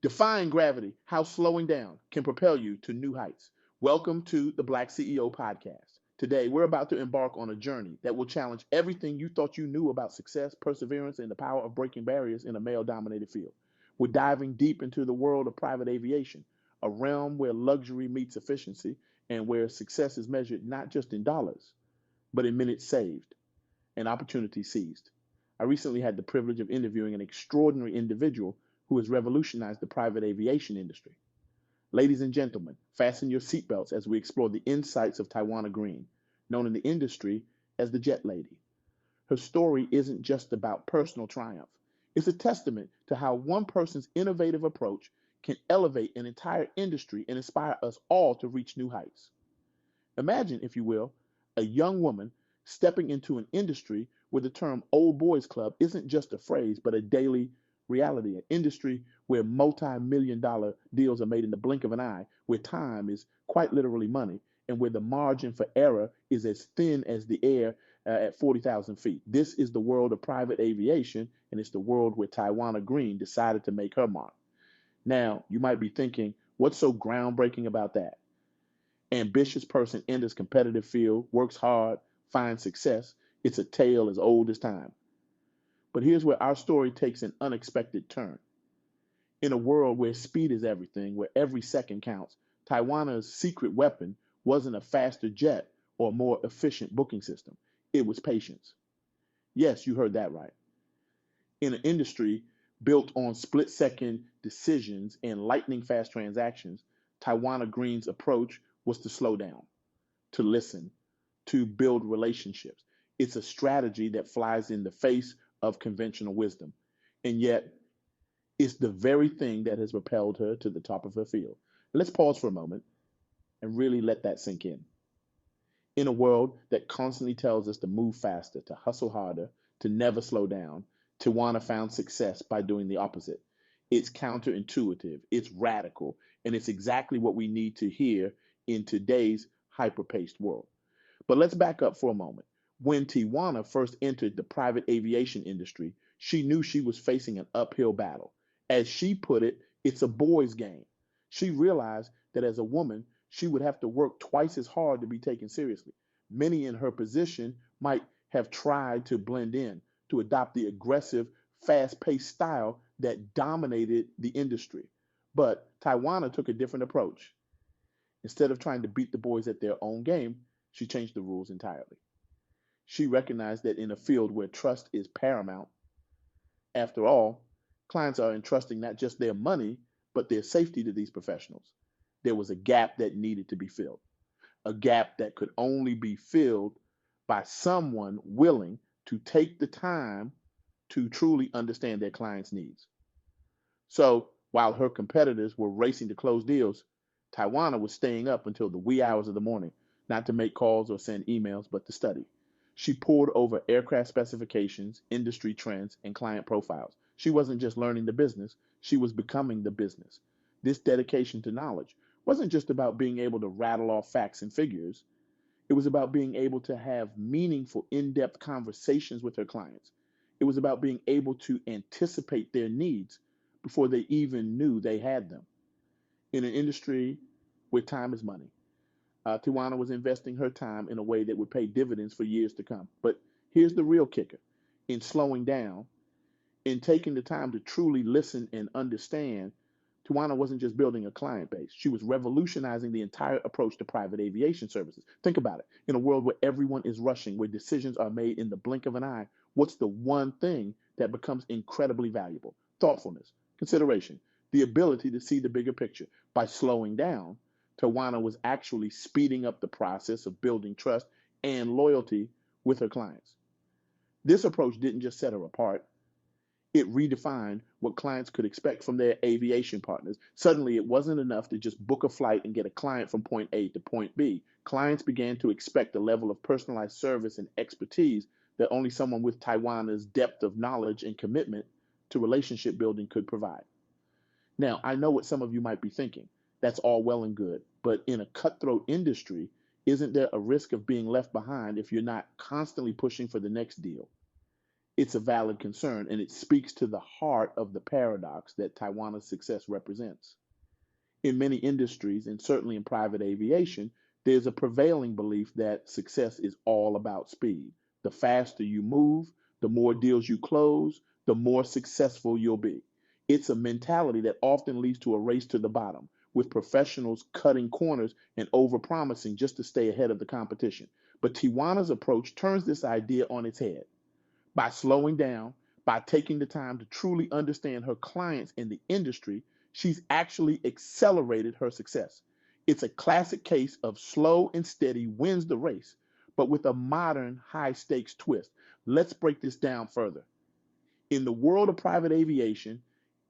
Defying gravity, how slowing down can propel you to new heights. Welcome to the Black CEO Podcast. Today, we're about to embark on a journey that will challenge everything you thought you knew about success, perseverance, and the power of breaking barriers in a male dominated field. We're diving deep into the world of private aviation, a realm where luxury meets efficiency and where success is measured not just in dollars, but in minutes saved and opportunities seized. I recently had the privilege of interviewing an extraordinary individual who has revolutionized the private aviation industry. Ladies and gentlemen, fasten your seatbelts as we explore the insights of Tywana Greene, known in the industry as the Jet Lady. Her story isn't just about personal triumph. It's a testament to how one person's innovative approach can elevate an entire industry and inspire us all to reach new heights. Imagine, if you will, a young woman stepping into an industry where the term old boys club isn't just a phrase, but a daily reality, an industry where multi-million dollar deals are made in the blink of an eye, where time is quite literally money, and where the margin for error is as thin as the air at 40,000 feet. This is the world of private aviation, and it's the world where Tywana Greene decided to make her mark. Now, you might be thinking, what's so groundbreaking about that? Ambitious person enters competitive field, works hard, finds success. It's a tale as old as time. But here's where our story takes an unexpected turn. In a world where speed is everything, where every second counts, Taiwana's secret weapon wasn't a faster jet or a more efficient booking system. It was patience. Yes, you heard that right. In an industry built on split-second decisions and lightning-fast transactions, Tywana Greene's approach was to slow down, to listen, to build relationships. It's a strategy that flies in the face of conventional wisdom. And yet, it's the very thing that has propelled her to the top of her field. Let's pause for a moment and really let that sink in. In a world that constantly tells us to move faster, to hustle harder, to never slow down, Tawana found success by doing the opposite. It's counterintuitive, it's radical, and it's exactly what we need to hear in today's hyper-paced world. But let's back up for a moment. When Tiwana first entered the private aviation industry, she knew she was facing an uphill battle. As she put it, it's a boys' game. She realized that as a woman, she would have to work twice as hard to be taken seriously. Many in her position might have tried to blend in, to adopt the aggressive, fast-paced style that dominated the industry. But Tywana took a different approach. Instead of trying to beat the boys at their own game, she changed the rules entirely. She recognized that in a field where trust is paramount, after all, clients are entrusting not just their money, but their safety to these professionals. There was a gap that needed to be filled, a gap that could only be filled by someone willing to take the time to truly understand their clients' needs. So while her competitors were racing to close deals, Tywana was staying up until the wee hours of the morning, not to make calls or send emails, but to study. She pored over aircraft specifications, industry trends, and client profiles. She wasn't just learning the business, she was becoming the business. This dedication to knowledge wasn't just about being able to rattle off facts and figures. It was about being able to have meaningful, in-depth conversations with her clients. It was about being able to anticipate their needs before they even knew they had them. In an industry where time is money, Tiwana was investing her time in a way that would pay dividends for years to come. But here's the real kicker. In slowing down, in taking the time to truly listen and understand, Tiwana wasn't just building a client base. She was revolutionizing the entire approach to private aviation services. Think about it. In a world where everyone is rushing, where decisions are made in the blink of an eye, what's the one thing that becomes incredibly valuable? Thoughtfulness, consideration, the ability to see the bigger picture. By slowing down, Tawana was actually speeding up the process of building trust and loyalty with her clients. This approach didn't just set her apart, it redefined what clients could expect from their aviation partners. Suddenly, it wasn't enough to just book a flight and get a client from point A to point B. Clients began to expect a level of personalized service and expertise that only someone with Taiwana's depth of knowledge and commitment to relationship building could provide. Now, I know what some of you might be thinking. That's all well and good, but in a cutthroat industry, isn't there a risk of being left behind if you're not constantly pushing for the next deal? It's a valid concern, and it speaks to the heart of the paradox that Tywana's success represents. In many industries, and certainly in private aviation, there's a prevailing belief that success is all about speed. The faster you move, the more deals you close, the more successful you'll be. It's a mentality that often leads to a race to the bottom, with professionals cutting corners and overpromising just to stay ahead of the competition. But Tiwana's approach turns this idea on its head by slowing down, by taking the time to truly understand her clients in the industry. She's actually accelerated her success. It's a classic case of slow and steady wins the race, but with a modern high stakes twist. Let's break this down further. In the world of private aviation,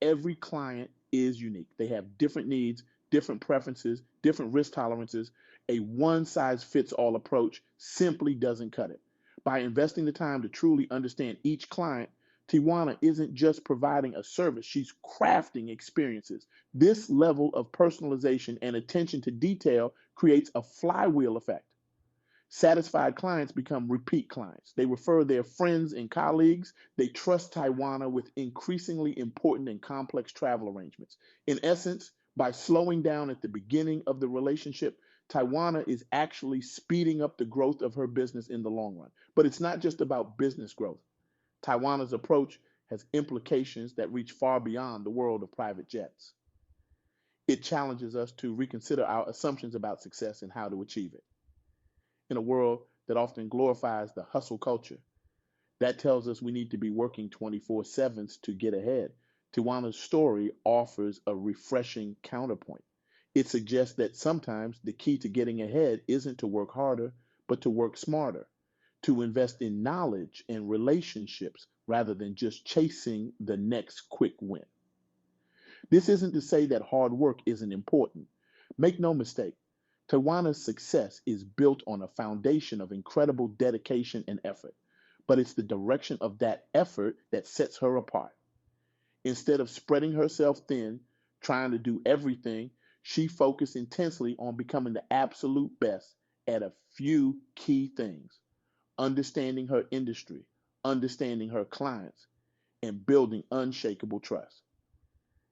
every client is unique. They have different needs, different preferences, different risk tolerances. A one size fits all approach simply doesn't cut it. By investing the time to truly understand each client, Tywana isn't just providing a service, she's crafting experiences. This level of personalization and attention to detail creates a flywheel effect. Satisfied clients become repeat clients. They refer their friends and colleagues. They trust Tywana with increasingly important and complex travel arrangements. In essence, by slowing down at the beginning of the relationship, Tywana is actually speeding up the growth of her business in the long run. But it's not just about business growth. Tywana's approach has implications that reach far beyond the world of private jets. It challenges us to reconsider our assumptions about success and how to achieve it. In a world that often glorifies the hustle culture, that tells us we need to be working 24/7 to get ahead. Tywana's story offers a refreshing counterpoint. It suggests that sometimes the key to getting ahead isn't to work harder, but to work smarter, to invest in knowledge and relationships rather than just chasing the next quick win. This isn't to say that hard work isn't important. Make no mistake, Tywana's success is built on a foundation of incredible dedication and effort, but it's the direction of that effort that sets her apart. Instead of spreading herself thin, trying to do everything, she focused intensely on becoming the absolute best at a few key things: understanding her industry, understanding her clients, and building unshakable trust.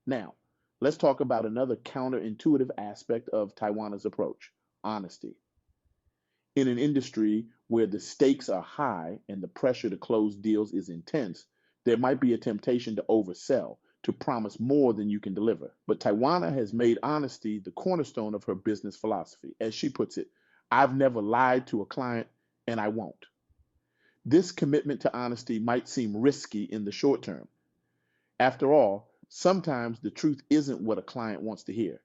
Now, let's talk about another counterintuitive aspect of Tywana's approach: honesty. In an industry where the stakes are high and the pressure to close deals is intense, there might be a temptation to oversell, to promise more than you can deliver. But Tywana has made honesty the cornerstone of her business philosophy. As she puts it, "I've never lied to a client, and I won't." This commitment to honesty might seem risky in the short term. After all, sometimes the truth isn't what a client wants to hear.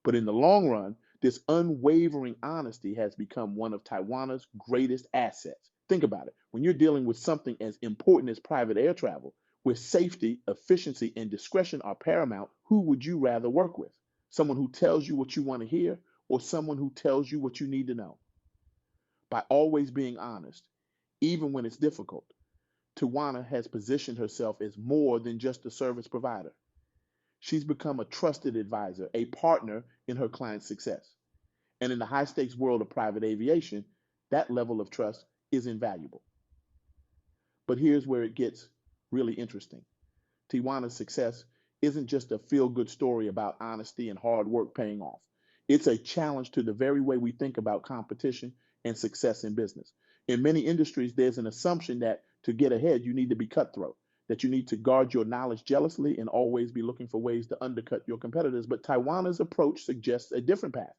But in the long run, this unwavering honesty has become one of Tywana's greatest assets. Think about it. When you're dealing with something as important as private air travel, where safety, efficiency, and discretion are paramount, who would you rather work with? Someone who tells you what you want to hear, or someone who tells you what you need to know? By always being honest, even when it's difficult, Tywana has positioned herself as more than just a service provider. She's become a trusted advisor, a partner in her client's success. And in the high stakes world of private aviation, that level of trust is invaluable. But here's where it gets really interesting. Tywana's success isn't just a feel good story about honesty and hard work paying off. It's a challenge to the very way we think about competition and success in business. In many industries, there's an assumption that to get ahead, you need to be cutthroat, that you need to guard your knowledge jealously and always be looking for ways to undercut your competitors. But Tywana's approach suggests a different path.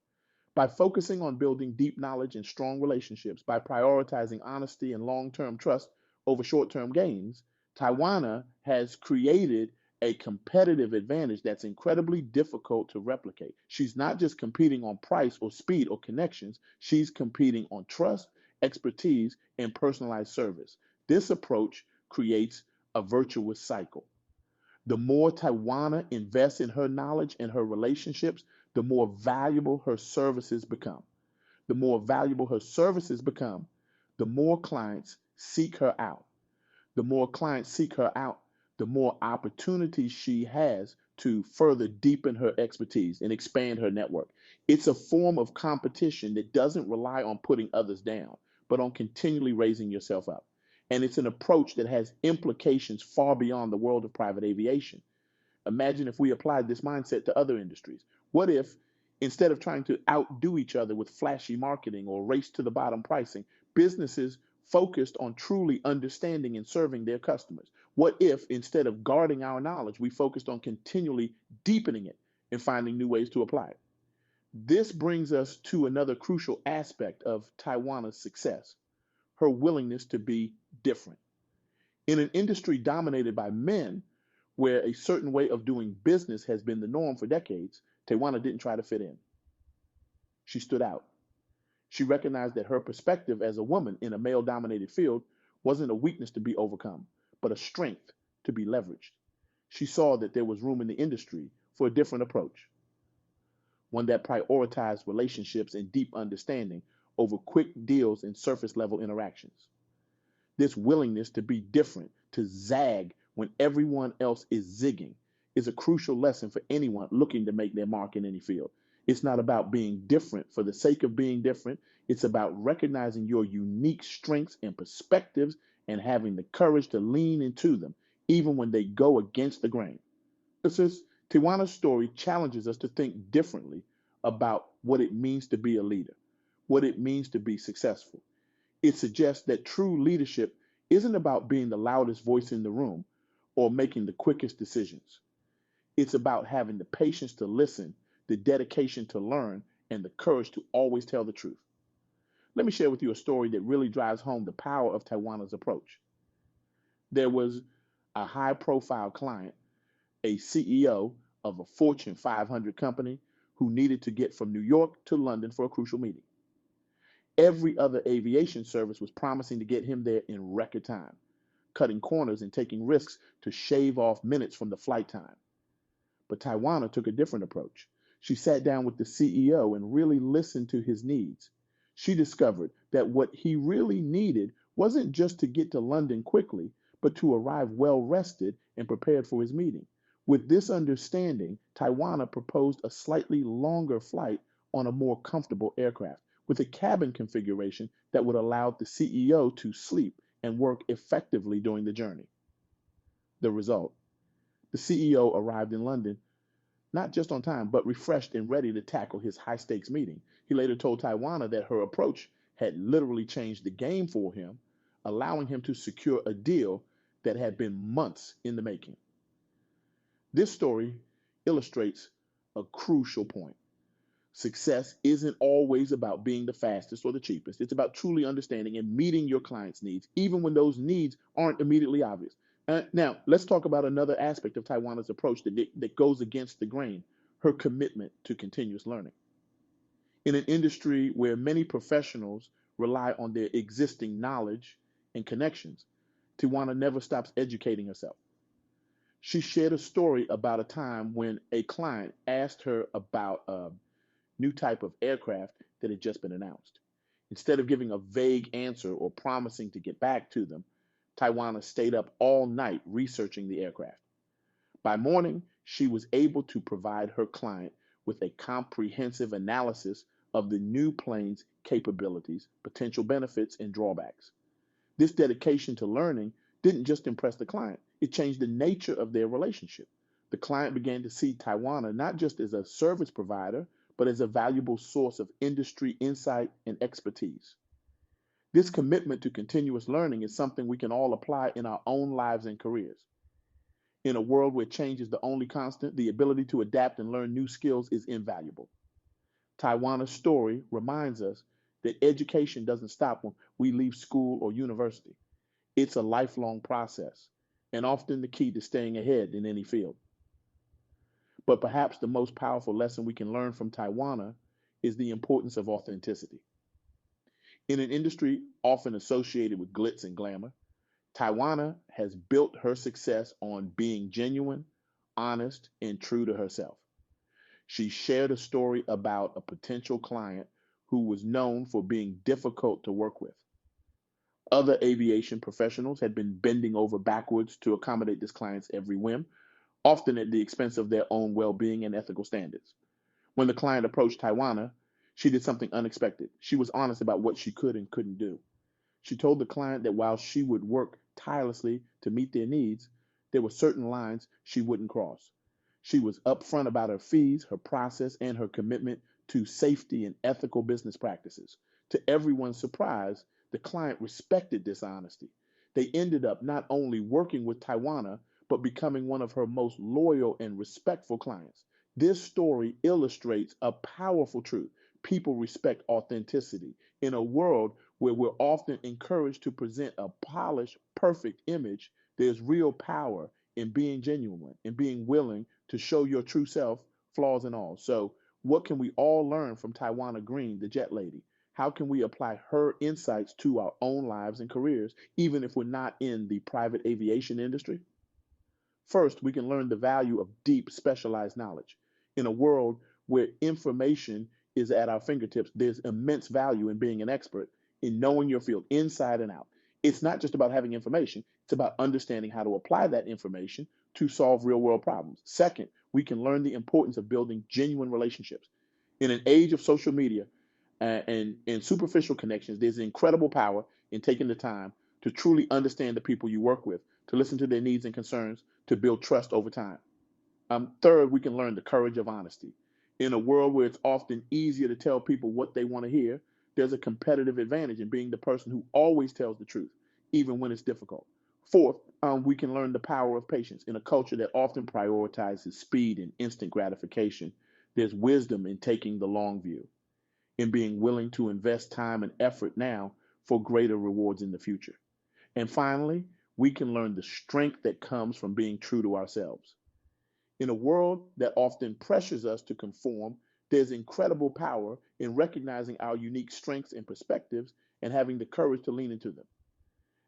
By focusing on building deep knowledge and strong relationships, by prioritizing honesty and long-term trust over short-term gains, Tywana has created a competitive advantage that's incredibly difficult to replicate. She's not just competing on price or speed or connections, she's competing on trust, expertise, and personalized service. This approach creates a virtuous cycle. The more Tywana invests in her knowledge and her relationships, the more valuable her services become. The more valuable her services become, the more clients seek her out. The more clients seek her out, the more opportunities she has to further deepen her expertise and expand her network. It's a form of competition that doesn't rely on putting others down, but on continually raising yourself up. And it's an approach that has implications far beyond the world of private aviation. Imagine if we applied this mindset to other industries. What if, instead of trying to outdo each other with flashy marketing or race to the bottom pricing, businesses focused on truly understanding and serving their customers? What if, instead of guarding our knowledge, we focused on continually deepening it and finding new ways to apply it? This brings us to another crucial aspect of Tywana's success: her willingness to be different. In an industry dominated by men, where a certain way of doing business has been the norm for decades, Tywana didn't try to fit in. She stood out. She recognized that her perspective as a woman in a male dominated field wasn't a weakness to be overcome, but a strength to be leveraged. She saw that there was room in the industry for a different approach, one that prioritized relationships and deep understanding over quick deals and surface level interactions. This willingness to be different, to zag when everyone else is zigging, is a crucial lesson for anyone looking to make their mark in any field. It's not about being different for the sake of being different. It's about recognizing your unique strengths and perspectives and having the courage to lean into them, even when they go against the grain. Tywana's story challenges us to think differently about what it means to be a leader, what it means to be successful. It suggests that true leadership isn't about being the loudest voice in the room or making the quickest decisions. It's about having the patience to listen, the dedication to learn, and the courage to always tell the truth. Let me share with you a story that really drives home the power of Tywana's approach. There was a high-profile client, a CEO of a Fortune 500 company, who needed to get from New York to London for a crucial meeting. Every other aviation service was promising to get him there in record time, cutting corners and taking risks to shave off minutes from the flight time. But Tywana took a different approach. She sat down with the CEO and really listened to his needs. She discovered that what he really needed wasn't just to get to London quickly, but to arrive well rested and prepared for his meeting. With this understanding, Tywana proposed a slightly longer flight on a more comfortable aircraft, with a cabin configuration that would allow the CEO to sleep and work effectively during the journey. The result: the CEO arrived in London not just on time, but refreshed and ready to tackle his high-stakes meeting. He later told Tywana that her approach had literally changed the game for him, allowing him to secure a deal that had been months in the making. This story illustrates a crucial point. Success isn't always about being the fastest or the cheapest. It's about truly understanding and meeting your client's needs, even when those needs aren't immediately obvious. Now, let's talk about another aspect of Tywana's approach that goes against the grain: her commitment to continuous learning. In an industry where many professionals rely on their existing knowledge and connections, Tywana never stops educating herself. She shared a story about a time when a client asked her about a new type of aircraft that had just been announced. Instead of giving a vague answer or promising to get back to them, Tywana stayed up all night researching the aircraft. By morning, she was able to provide her client with a comprehensive analysis of the new plane's capabilities, potential benefits, and drawbacks. This dedication to learning didn't just impress the client, it changed the nature of their relationship. The client began to see Tywana not just as a service provider, but as a valuable source of industry insight and expertise. This commitment to continuous learning is something we can all apply in our own lives and careers. In a world where change is the only constant, the ability to adapt and learn new skills is invaluable. Tywana's story reminds us that education doesn't stop when we leave school or university. It's a lifelong process, and often the key to staying ahead in any field. But perhaps the most powerful lesson we can learn from Tywana is the importance of authenticity. In an industry often associated with glitz and glamour, Tywana has built her success on being genuine, honest, and true to herself. She shared a story about a potential client who was known for being difficult to work with. Other aviation professionals had been bending over backwards to accommodate this client's every whim, often at the expense of their own well-being and ethical standards. When the client approached Tywana, she did something unexpected. She was honest about what she could and couldn't do. She told the client that while she would work tirelessly to meet their needs, there were certain lines she wouldn't cross. She was upfront about her fees, her process, and her commitment to safety and ethical business practices. To everyone's surprise, the client respected this honesty. They ended up not only working with Tywana, but becoming one of her most loyal and respectful clients. This story illustrates a powerful truth. People respect authenticity. In a world where we're often encouraged to present a polished, perfect image, there's real power in being genuine and being willing to show your true self, flaws and all. So, what can we all learn from Tywana Greene, the jet lady? How can we apply her insights to our own lives and careers, even if we're not in the private aviation industry? First, we can learn the value of deep, specialized knowledge. In a world where information is at our fingertips, there's immense value in being an expert, in knowing your field inside and out. It's not just about having information, it's about understanding how to apply that information to solve real world problems. Second, we can learn the importance of building genuine relationships. In an age of social media and superficial connections, there's incredible power in taking the time to truly understand the people you work with, to listen to their needs and concerns, to build trust over time. Third, we can learn the courage of honesty. In a world where it's often easier to tell people what they want to hear, there's a competitive advantage in being the person who always tells the truth, even when it's difficult. Fourth, we can learn the power of patience. In a culture that often prioritizes speed and instant gratification, there's wisdom in taking the long view, in being willing to invest time and effort now for greater rewards in the future. And finally, we can learn the strength that comes from being true to ourselves. In a world that often pressures us to conform, there's incredible power in recognizing our unique strengths and perspectives and having the courage to lean into them.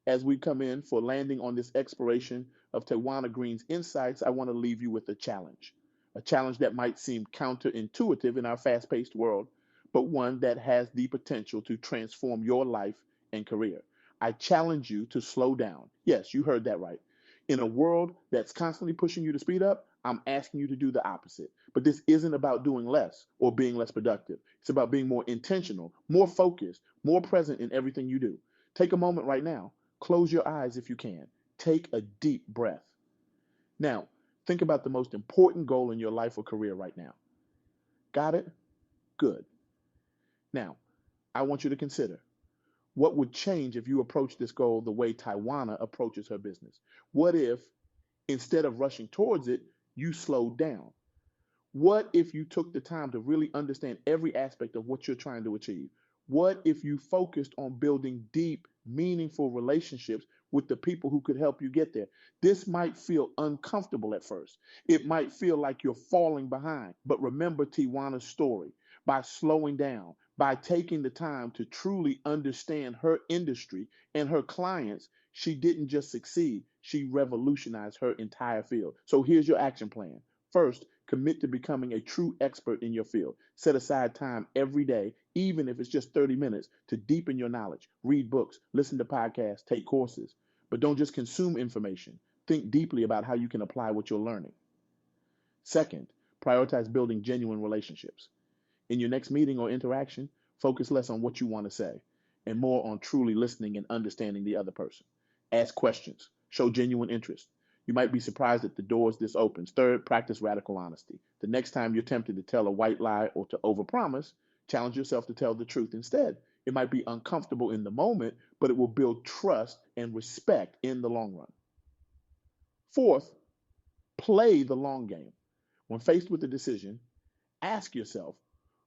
As we come in for landing on this exploration of Tywana Greene's insights, I want to leave you with a challenge that might seem counterintuitive in our fast paced world, but one that has the potential to transform your life and career. I challenge you to slow down. Yes, you heard that right. In a world that's constantly pushing you to speed up, I'm asking you to do the opposite. But this isn't about doing less or being less productive. It's about being more intentional, more focused, more present in everything you do. Take a moment right now. Close your eyes if you can. Take a deep breath. Now, think about the most important goal in your life or career right now. Got it? Good. Now, I want you to consider, what would change if you approach this goal the way Tywana approaches her business? What if, instead of rushing towards it, you slowed down? What if you took the time to really understand every aspect of what you're trying to achieve? What if you focused on building deep, meaningful relationships with the people who could help you get there? This might feel uncomfortable at first. It might feel like you're falling behind. But remember Tywana's story. By slowing down, by taking the time to truly understand her industry and her clients, she didn't just succeed, she revolutionized her entire field. So here's your action plan. First, commit to becoming a true expert in your field. Set aside time every day, even if it's just 30 minutes, to deepen your knowledge. Read books, listen to podcasts, take courses. But don't just consume information. Think deeply about how you can apply what you're learning. Second, prioritize building genuine relationships. In your next meeting or interaction, focus less on what you want to say and more on truly listening and understanding the other person. Ask questions. Show genuine interest. You might be surprised at the doors this opens. Third, practice radical honesty. The next time you're tempted to tell a white lie or to overpromise, challenge yourself to tell the truth instead. It might be uncomfortable in the moment, but it will build trust and respect in the long run. Fourth, play the long game. When faced with a decision, ask yourself,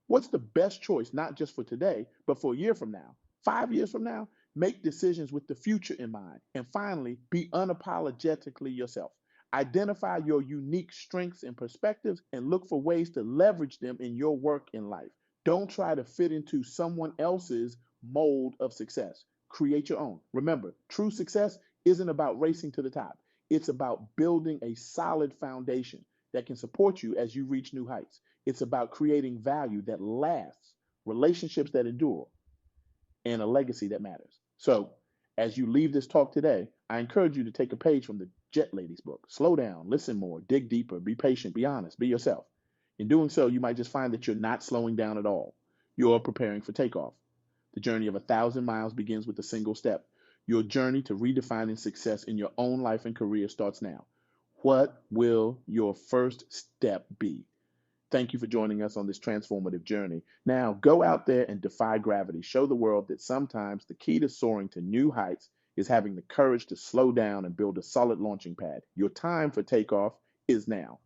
what's the best choice, not just for today, but for a year from now, 5 years from now? Make decisions with the future in mind. And finally, be unapologetically yourself. Identify your unique strengths and perspectives and look for ways to leverage them in your work in life. Don't try to fit into someone else's mold of success. Create your own. Remember, true success isn't about racing to the top. It's about building a solid foundation that can support you as you reach new heights. It's about creating value that lasts, relationships that endure, and a legacy that matters. So, as you leave this talk today, I encourage you to take a page from the Jet Lady's book. Slow down, listen more, dig deeper, be patient, be honest, be yourself. In doing so, you might just find that you're not slowing down at all. You're preparing for takeoff. The The journey of 1,000 miles begins with a single step. Your journey to redefining success in your own life and career starts now. What will your first step be? Thank you for joining us on this transformative journey. Now, go out there and defy gravity. Show the world that sometimes the key to soaring to new heights is having the courage to slow down and build a solid launching pad. Your time for takeoff is now.